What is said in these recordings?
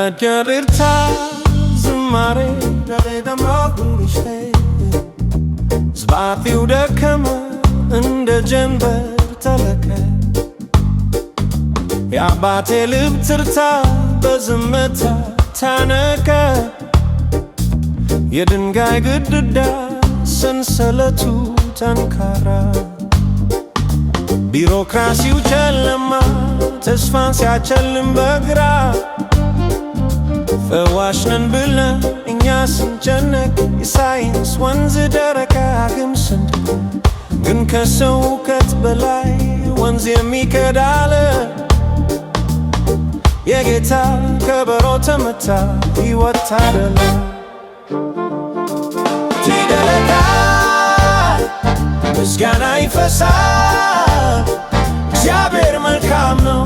Gadgarita zmare dale damagulishte Zbatiu dekama እንደ ጀንበር ተለከ የአባቴ ልብ ትርታ በዝምታ ታነቀ የድንጋይ ግድግዳ ሰንሰለቱ ጠንካራ ቢሮክራሲው ጨለማ ተስፋን ሲያጨልም በግራ ፈዋሽ ነን ብለን እኛ ስንጨነቅ የሳይንስ ወንዝ ደረቀ አግም ስንድቅ ግን ከሰው እውቀት በላይ ወንዝ የሚቀዳ አለ የጌታ ከበሮ ተመታ ሕይወት ታደለ ይደረጋል ምስጋና ይፈሳል እግዚአብሔር መልካም ነው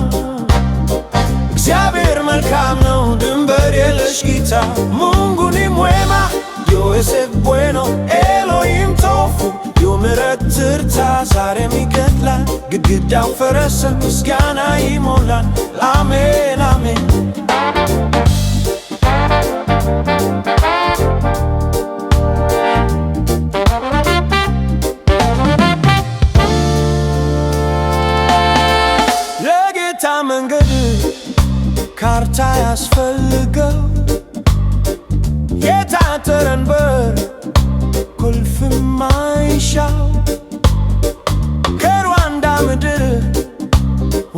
እግዚአብሔር መልካም ነው ድንበር የለሽ ጌታ Mungu ni mwema Dios es bueno Elohim tofu የምሕረት ትርታ ዛሬም ይቀጥላል ግድግዳው ፈረሰ ምስጋና ይሞላል አሜን አሜን ለጌታ መንገድ ካርታ ያስፈልገው የታጠረን በር ቁልፍ ማይሻው ከሩዋንዳ ምድር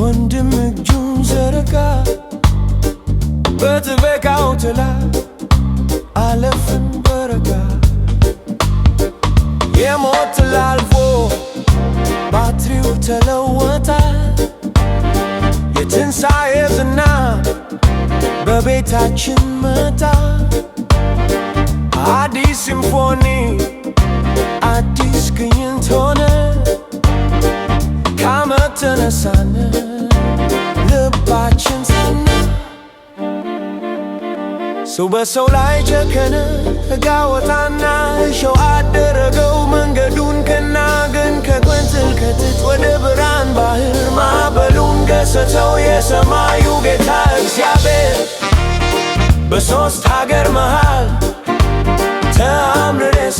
ወንድም እጁን ዘረጋ በጥበቃው ጥላ አለፍን በረጋ የሞት ላልፎ ባትሪው ተለወጠ የትንሣኤ ዝና በቤታችን መጣ አዲስ ሲምፎኒ አዲስ ግኝት ሆነ ከዓመት ተነሳን ልባችን ጸና ሰው በሰው ላይ ጨከነ ሕግ አወጣና እሾህ አደረገው መንገዱን ቀና ግን ከጎንትል ከጥጥ ወደ ብርሃን ባህር ማዕበሉን ገሰጸው የሰማዩ ጌታ እግዚአብሔር በሦስት ሀገር መሃል ተአምርን